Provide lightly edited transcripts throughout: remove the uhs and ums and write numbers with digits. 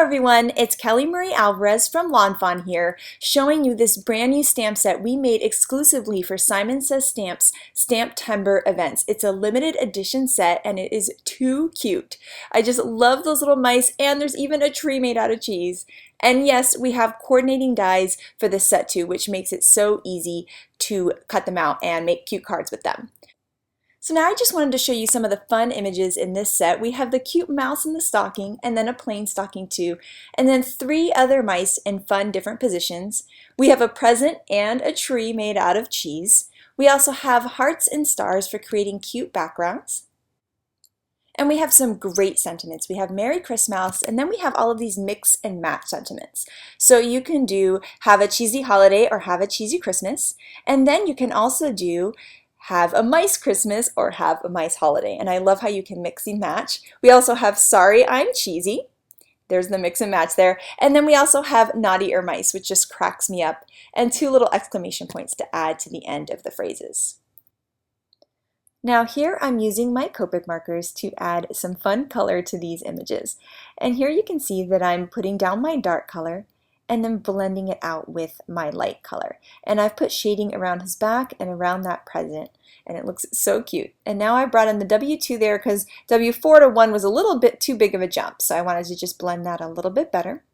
everyone, it's Kelly Marie Alvarez from Lawn Fawn here, showing you this brand new stamp set we made exclusively for Simon Says Stamp's STAMPtember events. It's a limited edition set and it is too cute. I just love those little mice, and there's even a tree made out of cheese. And yes, we have coordinating dies for this set too, which makes it so easy to cut them out and make cute cards with them. So now I just wanted to show you some of the fun images in this set. We have the cute mouse in the stocking, and then a plain stocking too, and then 3 other mice in fun different positions. We have a present and a tree made out of cheese. We also have hearts and stars for creating cute backgrounds. And we have some great sentiments. We have Merry Christmouse, and then we have all of these mix and match sentiments. So you can do have a cheesy holiday or have a cheesy Christmas, and then you can also do have a mice Christmas or have a mice holiday. And I love how you can mix and match. We also have Sorry I'm Cheesy. There's the mix and match there. And then we also have Naughty or Mice, which just cracks me up, and 2 little exclamation points to add to the end of the phrases. Now here I'm using my Copic markers to add some fun color to these images. And here you can see that I'm putting down my dark color and then blending it out with my light color. And I've put shading around his back and around that present, and it looks so cute. And now I brought in the W2 there because W4 to 1 was a little bit too big of a jump, so I wanted to just blend that a little bit better.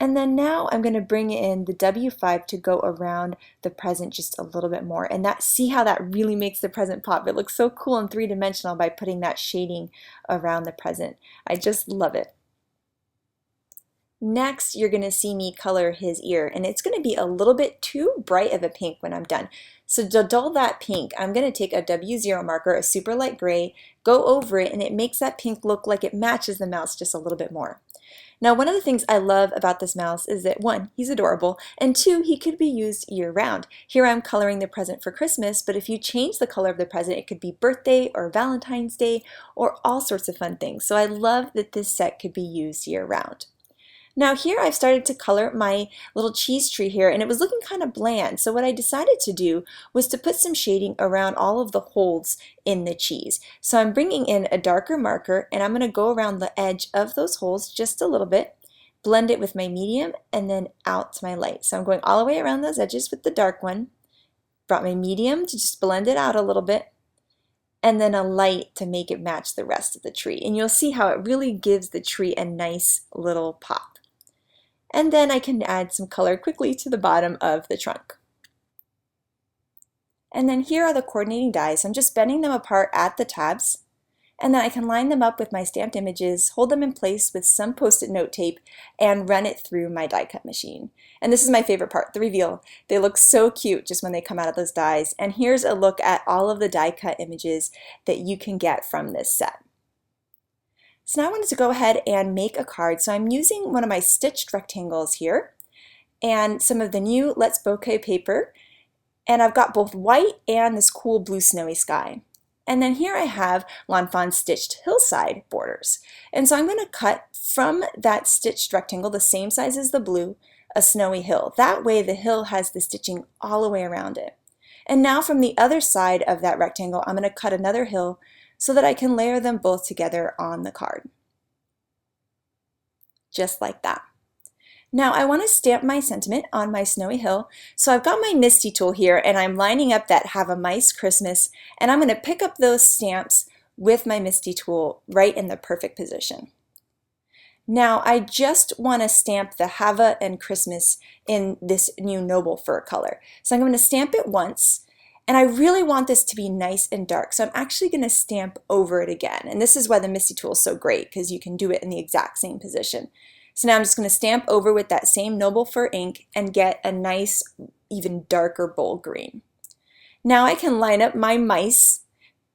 And then now I'm going to bring in the W5 to go around the present just a little bit more. And see how that really makes the present pop. It looks so cool and three-dimensional by putting that shading around the present. I just love it. Next, you're going to see me color his ear, and it's going to be a little bit too bright of a pink when I'm done. So to dull that pink, I'm going to take a W0 marker, a super light gray, go over it, and it makes that pink look like it matches the mouse just a little bit more. Now, one of the things I love about this mouse is that 1, he's adorable, and 2, he could be used year-round. Here I'm coloring the present for Christmas, but if you change the color of the present, it could be birthday or Valentine's Day or all sorts of fun things. So I love that this set could be used year-round. Now here I've started to color my little cheese tree here, and it was looking kind of bland. So what I decided to do was to put some shading around all of the holes in the cheese. So I'm bringing in a darker marker, and I'm going to go around the edge of those holes just a little bit, blend it with my medium, and then out to my light. So I'm going all the way around those edges with the dark one, brought my medium to just blend it out a little bit, and then a light to make it match the rest of the tree. And you'll see how it really gives the tree a nice little pop. And then I can add some color quickly to the bottom of the trunk. And then here are the coordinating dies. I'm just bending them apart at the tabs, and then I can line them up with my stamped images, hold them in place with some post-it note tape, and run it through my die cut machine. And this is my favorite part, the reveal. They look so cute just when they come out of those dies. And here's a look at all of the die cut images that you can get from this set. So now I wanted to go ahead and make a card. So I'm using one of my stitched rectangles here and some of the new Let's Bouquet paper. And I've got both white and this cool blue snowy sky. And then here I have Lawn Fawn stitched hillside borders. And so I'm going to cut from that stitched rectangle, the same size as the blue, a snowy hill. That way the hill has the stitching all the way around it. And now from the other side of that rectangle, I'm going to cut another hill so that I can layer them both together on the card. Just like that. Now I want to stamp my sentiment on my snowy hill, so I've got my Misty tool here, and I'm lining up that Have a Mice Christmas, and I'm going to pick up those stamps with my Misty tool right in the perfect position. Now I just want to stamp the Hava and Christmas in this new Noble Fur color. So I'm going to stamp it once, and I really want this to be nice and dark, so I'm actually going to stamp over it again. And this is why the Misty tool is so great, because you can do it in the exact same position. So now I'm just going to stamp over with that same Noble Fur ink and get a nice, even darker bold green. Now I can line up my mice,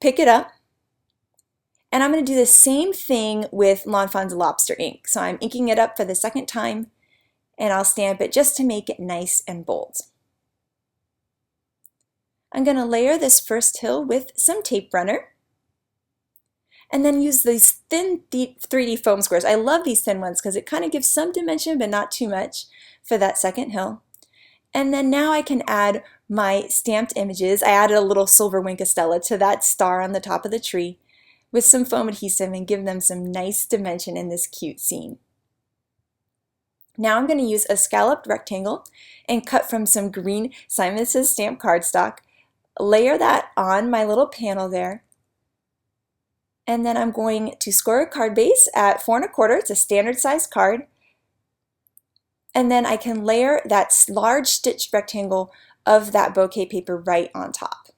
pick it up, and I'm going to do the same thing with Lawn Fawn's lobster ink. So I'm inking it up for the second time, and I'll stamp it just to make it nice and bold. I'm going to layer this first hill with some tape runner, and then use these thin 3D foam squares. I love these thin ones because it kind of gives some dimension but not too much for that second hill. And then now I can add my stamped images. I added a little silver Winkastella to that star on the top of the tree with some foam adhesive and give them some nice dimension in this cute scene. Now I'm going to use a scalloped rectangle and cut from some green Simon Says Stamp cardstock, layer that on my little panel there, and then I'm going to score a card base at 4 1/4. It's a standard size card. And then I can layer that large stitch rectangle of that bouquet paper right on top.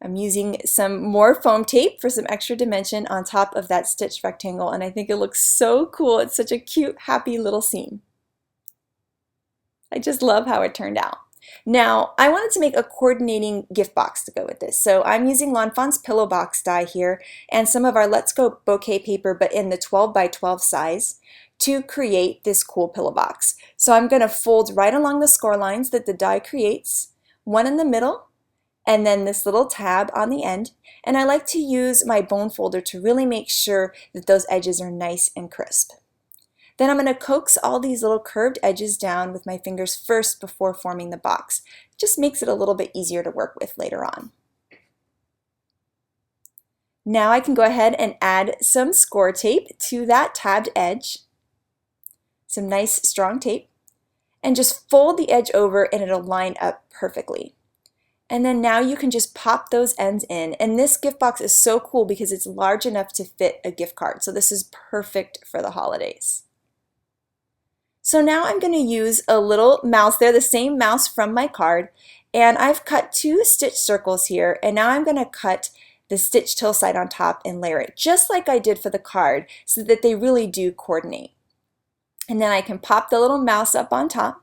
I'm using some more foam tape for some extra dimension on top of that stitch rectangle, and I think it looks so cool. It's such a cute, happy little scene. I just love how it turned out. Now, I wanted to make a coordinating gift box to go with this. So I'm using Lawn Fawn's pillow box die here and some of our Let's Go bouquet paper, but in the 12 by 12 size, to create this cool pillow box. So I'm going to fold right along the score lines that the die creates, one in the middle, and then this little tab on the end. And I like to use my bone folder to really make sure that those edges are nice and crisp. Then I'm going to coax all these little curved edges down with my fingers first before forming the box. It just makes it a little bit easier to work with later on. Now I can go ahead and add some score tape to that tabbed edge, some nice strong tape, and just fold the edge over and it'll line up perfectly. And then now you can just pop those ends in, and this gift box is so cool because it's large enough to fit a gift card. So this is perfect for the holidays. So now I'm going to use a little mouse there, the same mouse from my card, and I've cut 2 stitch circles here, and now I'm going to cut the stitch till side on top and layer it just like I did for the card so that they really do coordinate. And then I can pop the little mouse up on top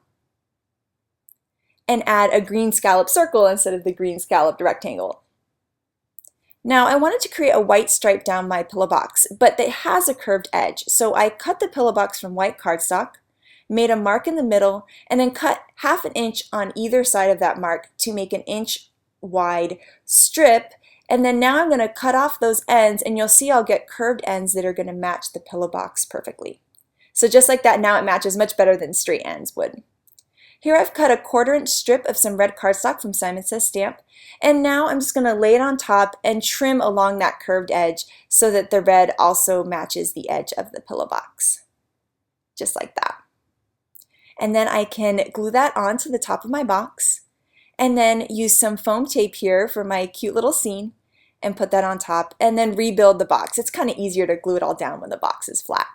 and add a green scallop circle instead of the green scalloped rectangle. Now I wanted to create a white stripe down my pillow box, but it has a curved edge, so I cut the pillow box from white cardstock, made a mark in the middle, and then cut 1/2 inch on either side of that mark to make an inch wide strip. And then now I'm going to cut off those ends, and you'll see I'll get curved ends that are going to match the pillow box perfectly. So just like that, now it matches much better than straight ends would. Here I've cut a 1/4 inch strip of some red cardstock from Simon Says Stamp, and now I'm just going to lay it on top and trim along that curved edge so that the red also matches the edge of the pillow box. Just like that. And then I can glue that onto the top of my box and then use some foam tape here for my cute little scene and put that on top and then rebuild the box. It's kind of easier to glue it all down when the box is flat.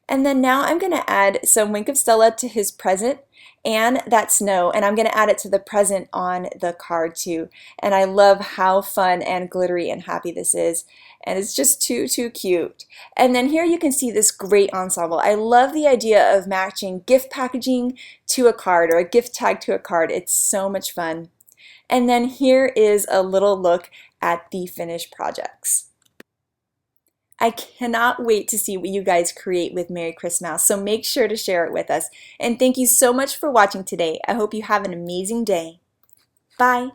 And then now I'm going to add some Wink of Stella to his present and that snow, and I'm going to add it to the present on the card too. And I love how fun and glittery and happy this is, and it's just too cute. And then here you can see this great ensemble. I love the idea of matching gift packaging to a card or a gift tag to a card. It's so much fun. And then here is a little look at the finished projects. I cannot wait to see what you guys create with Merry Christmas, so make sure to share it with us. And thank you so much for watching today. I hope you have an amazing day. Bye!